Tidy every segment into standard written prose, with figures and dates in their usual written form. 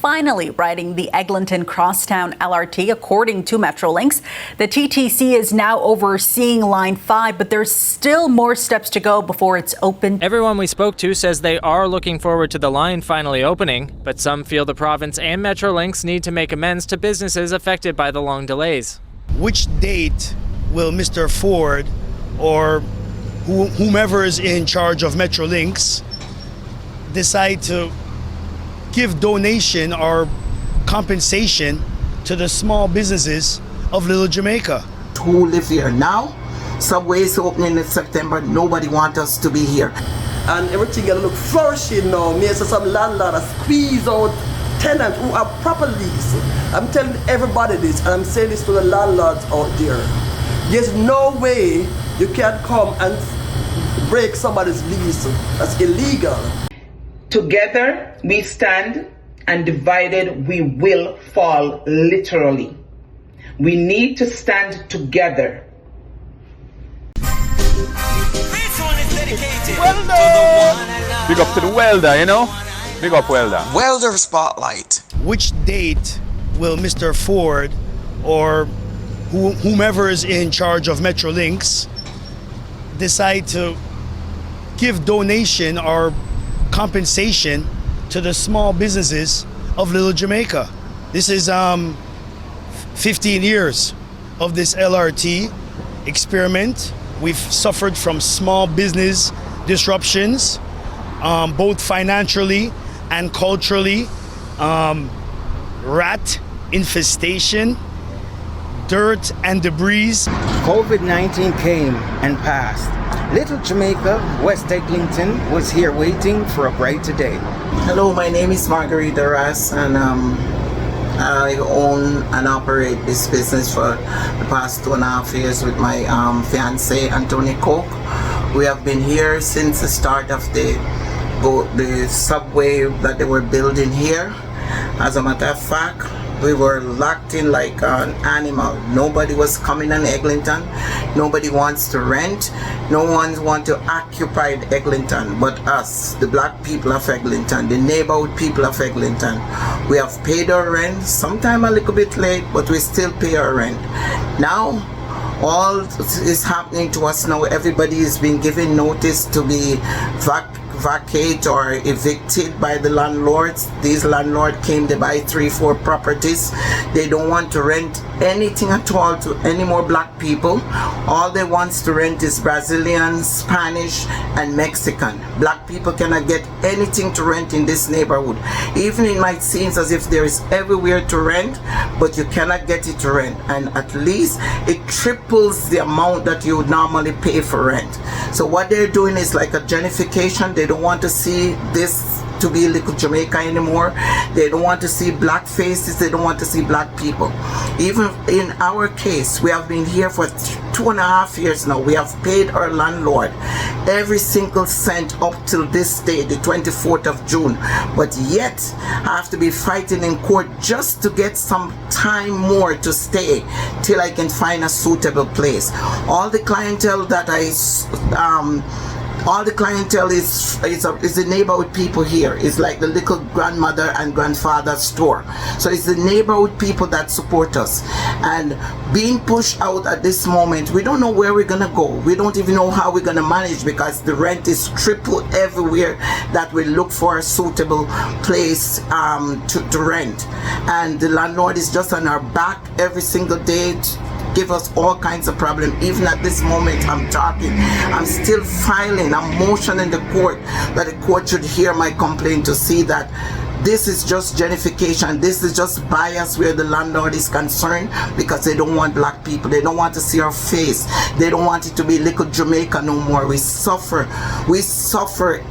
finally riding the Eglinton Crosstown LRT, according to Metrolinx. The TTC is now overseeing Line 5, but there's still more steps to go before it's open. Everyone we spoke to says they are looking forward to the line finally opening, but some feel the province and Metrolinx need to make amends to businesses affected by the long delays. Which date will Mr. Ford or whomever is in charge of Metrolinx decide to give donation or compensation to the small businesses of Little Jamaica? Who live here now? Subway is opening in September. Nobody wants us to be here. And everything gonna look flourishing now. Me so some landlord squeeze out tenants who have proper lease. I'm telling everybody this, and I'm saying this to the landlords out there. There's no way you can come and break somebody's lease. That's illegal. Together we stand, and divided we will fall, literally. We need to stand together. Welder! Big up to the welder, you know? Big up welder. Welder Spotlight. Which date will Mr. Ford or whomever is in charge of Metrolinx decide to give donation or compensation to the small businesses of Little Jamaica? This is 15 years of this LRT experiment. We've suffered from small business disruptions, both financially and culturally, rat infestation, dirt and debris. COVID-19 came and passed. Little Jamaica, West Eglinton, was here waiting for a brighter day. Hello, my name is Margarita Ross, and I own and operate this business for the past 2.5 years with my fiance, Anthony Coke. We have been here since the start of the subway that they were building here. As a matter of fact, we were locked in like an animal. Nobody was coming in Eglinton. Nobody wants to rent. No one wants to occupy Eglinton but us, the black people of Eglinton, the neighborhood people of Eglinton. We have paid our rent, sometimes a little bit late, but we still pay our rent. Now, all is happening to us now. Everybody is being given notice to be vacate or evicted by the landlords. These landlords came to buy 3-4 properties. They don't want to rent anything at all to any more black people. All they want to rent is Brazilian, Spanish and Mexican. Black people cannot get anything to rent in this neighborhood. Even it might seem as if there is everywhere to rent, but you cannot get it to rent, and at least it triples the amount that you would normally pay for rent. So what they're doing is like a gentrification. They don't want to see this to be Little Jamaica anymore. They don't want to see black faces. They don't want to see black people. Even in our case, we have been here for 2.5 years now. We have paid our landlord every single cent up till this day, the 24th of June. But yet, I have to be fighting in court just to get some time more to stay till I can find a suitable place. All the clientele that all the clientele is the neighborhood people here. It's like the little grandmother and grandfather store. So it's the neighborhood people that support us. And being pushed out at this moment, we don't know where we're gonna go. We don't even know how we're gonna manage, because the rent is tripled everywhere that we look for a suitable place to rent. And the landlord is just on our back every single day, give us all kinds of problems. Even at this moment I'm talking, I'm still filing a motion in the court that the court should hear my complaint to see that this is just gentrification. This is just bias where the landlord is concerned, because they don't want black people. They don't want to see our face. They don't want it to be Little Jamaica no more. We suffer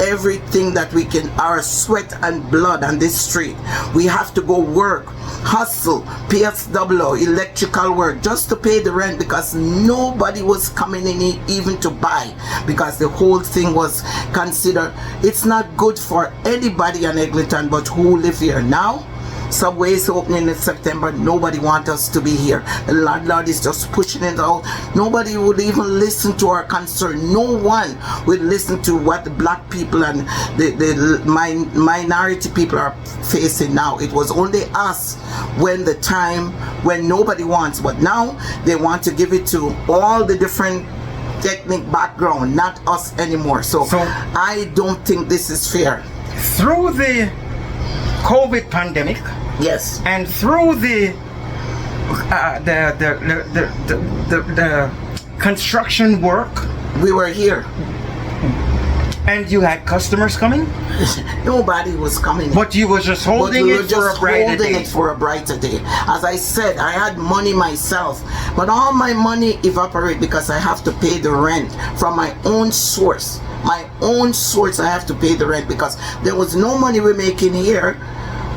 everything that we can, our sweat and blood on this street. We have to go work, hustle, PSW, electrical work, just to pay the rent, because nobody was coming in even to buy, because the whole thing was considered, it's not good for anybody in Eglinton but who live here now. Subway's opening in September. Nobody wants us to be here. The landlord is just pushing it out. Nobody would even listen to our concern. No one would listen to what the black people and the minority people are facing now. It was only us when the time when nobody wants, but now they want to give it to all the different ethnic background, not us anymore. So I don't think this is fair. Through the COVID pandemic, yes, and through the construction work, we were here. And you had customers coming? Nobody was coming. But you were just holding it for a brighter day. It for a brighter day. As I said, I had money myself, but all my money evaporated because I have to pay the rent from my own source. My own source, I have to pay the rent because there was no money we're making here.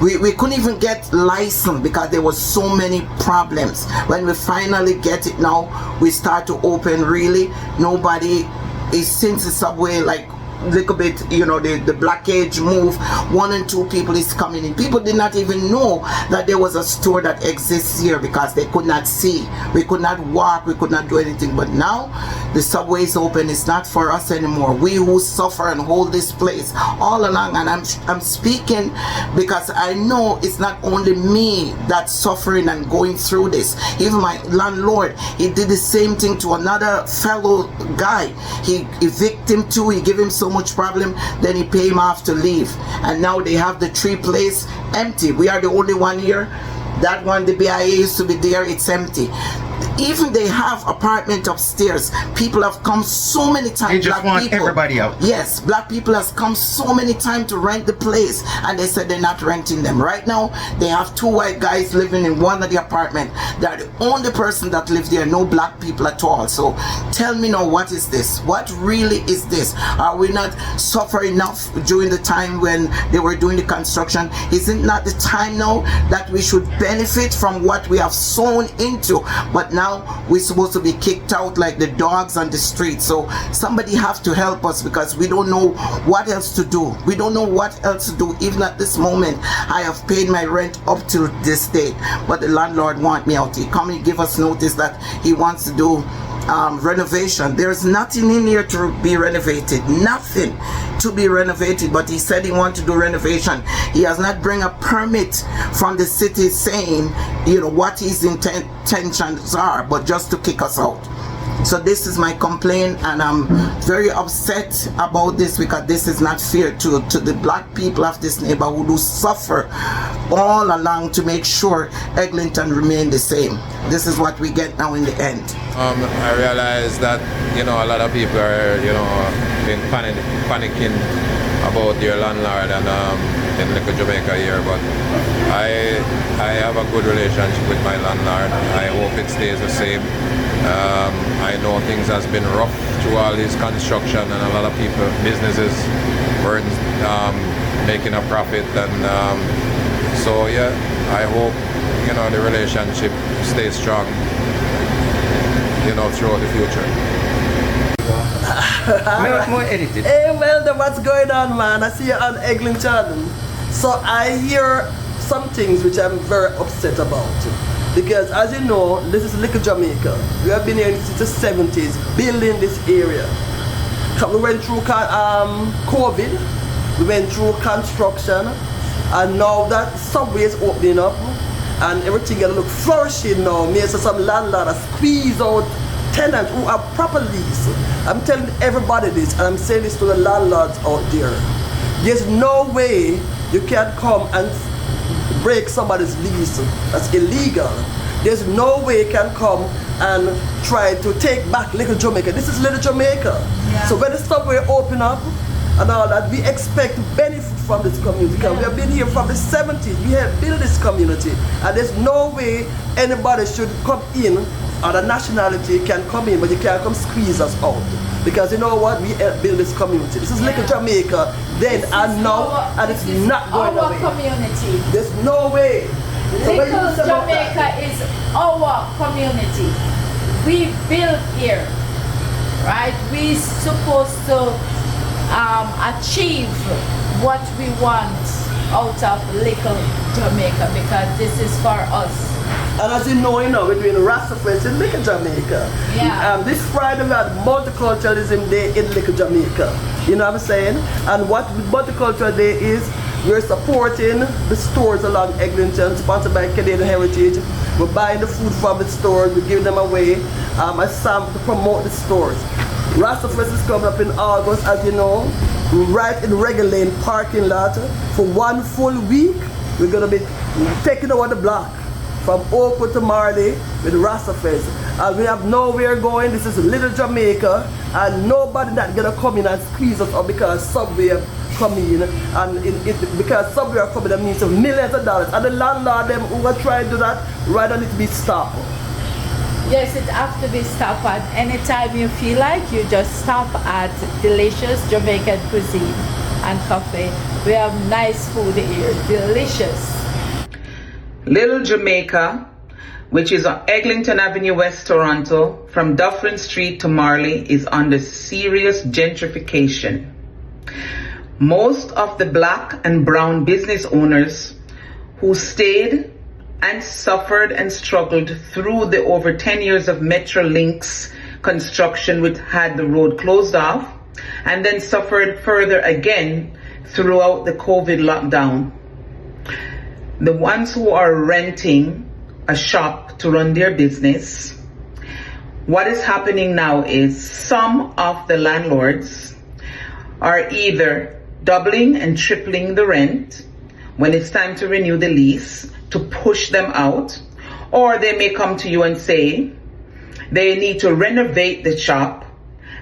We couldn't even get licensed because there was so many problems. When we finally get it now, we start to open. Really, nobody is, since the subway like little bit, the blockage move, 1 and 2 people is coming in. People did not even know that there was a store that exists here because they could not see. We could not walk, we could not do anything. But now the subway is open. It's not for us anymore. We who suffer and hold this place all along, and I'm speaking because I know it's not only me that's suffering and going through this. Even my landlord, he did the same thing to another fellow guy. He evicted him too. He gave him so much problem, then he pay him off to leave, and now they have the 3 place empty. We are the only one here. That one, the BIA used to be there, it's empty. Even they have apartment upstairs. People have come so many times. They just want everybody out. Yes, black people has come so many times to rent the place, and they said they're not renting them. Right now, they have 2 white guys living in one of the apartment. They're the only person that live there, no black people at all. So tell me now, what is this? What really is this? Are we not suffering enough during the time when they were doing the construction? Is it not the time now that we should benefit from what we have sown into? But now we're supposed to be kicked out like the dogs on the street. So somebody have to help us because we don't know what else to do. We don't know what else to do. Even at this moment, I have paid my rent up to this date, but the landlord want me out. He come and give us notice that he wants to do renovation. There's nothing in here to be renovated, nothing to be renovated, but he said he wants to do renovation. He has not bring a permit from the city saying what his intentions are, but just to kick us out. So this is my complaint, and I'm very upset about this because this is not fair to the black people of this neighborhood who suffer all along to make sure Eglinton remain the same. This is what we get now in the end. I realize that a lot of people are been panicking about their landlord and in Little Jamaica here, but I have a good relationship with my landlord. I hope it stays the same. I know things has been rough through all this construction, and a lot of people, businesses weren't making a profit, and so yeah, I hope the relationship stays strong throughout the future. More edited. Hey, well, then what's going on, man? I see you on Eglinton. So I hear some things which I'm very upset about. Because as you know, this is Little Jamaica. We have been here since the 70s, building this area. We went through COVID, we went through construction, and now that subway is opening up, and everything gonna look flourishing now. Me so some landlord squeeze out tenants who have proper lease. I'm telling everybody this, and I'm saying this to the landlords out there. There's no way you can come and break somebody's lease. That's illegal. There's no way you can come and try to take back Little Jamaica. This is Little Jamaica. Yeah. So when the subway open up and all that, we expect to benefit from this community. Because we have been here from the 70s. We have built this community. And there's no way anybody should come in, or the nationality can come in, but you can't come squeeze us out. Because you know what? We help build this community. This is Little Jamaica then and now, and it's not going away. Our community. There's no way. Little Jamaica is our community. We built here, right? We supposed to achieve what we want out of little Jamaica because this is for us. And as you know, we're doing Rastafest in Little Jamaica. Yeah. This Friday we had Multiculturalism Day in Little Jamaica. You know what I'm saying? And what Multicultural Day is, we're supporting the stores along Eglinton, sponsored by Canadian Heritage. We're buying the food from the stores, we're giving them away as some to promote the stores. Rastafest is coming up in August, as you know, right in Reggae Lane parking lot. For 1 full week, we're going to be taking over the block from Oakwood to Marley with Rastafest. And we have nowhere going. This is Little Jamaica, and nobody not gonna come in and squeeze us up because Subway come in, and because Subway are coming, that means millions of dollars. And the landlord them who are trying to do that, right on it to be stopped. Yes, it has to be stopped, and anytime you feel like, you just stop at Delicious Jamaican Cuisine and Cafe. We have nice food here, delicious. Little Jamaica, which is on Eglinton Avenue, West Toronto, from Dufferin Street to Marley, is under serious gentrification. Most of the black and brown business owners who stayed and suffered and struggled through the over 10 years of Metrolinx construction, which had the road closed off, and then suffered further again throughout the COVID lockdown. The ones who are renting a shop to run their business, what is happening now is some of the landlords are either doubling and tripling the rent when it's time to renew the lease to push them out, or they may come to you and say they need to renovate the shop,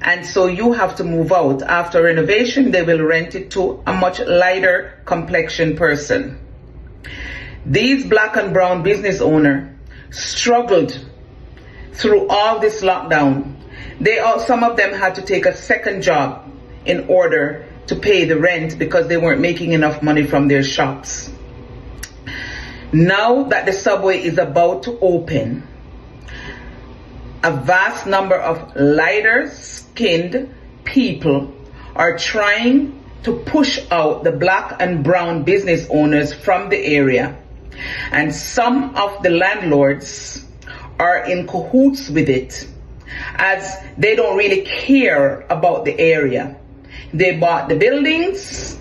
and so you have to move out. After renovation, they will rent it to a much lighter complexion person. These black and brown business owners struggled through all this lockdown. Some of them had to take a second job in order to pay the rent because they weren't making enough money from their shops. Now that the Subway is about to open, a vast number of lighter skinned people are trying to push out the black and brown business owners from the area. And some of the landlords are in cahoots with it, as they don't really care about the area. They bought the buildings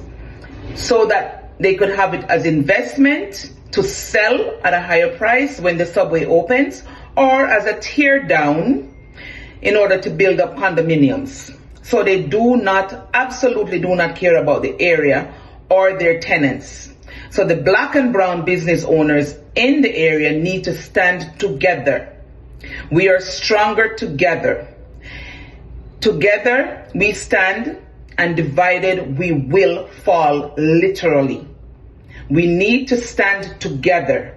so that they could have it as investment to sell at a higher price when the Subway opens, or as a tear down in order to build up condominiums. So they absolutely do not care about the area or their tenants. So the black and brown business owners in the area need to stand together. We are stronger together. Together we stand, and divided we will fall, literally. We need to stand together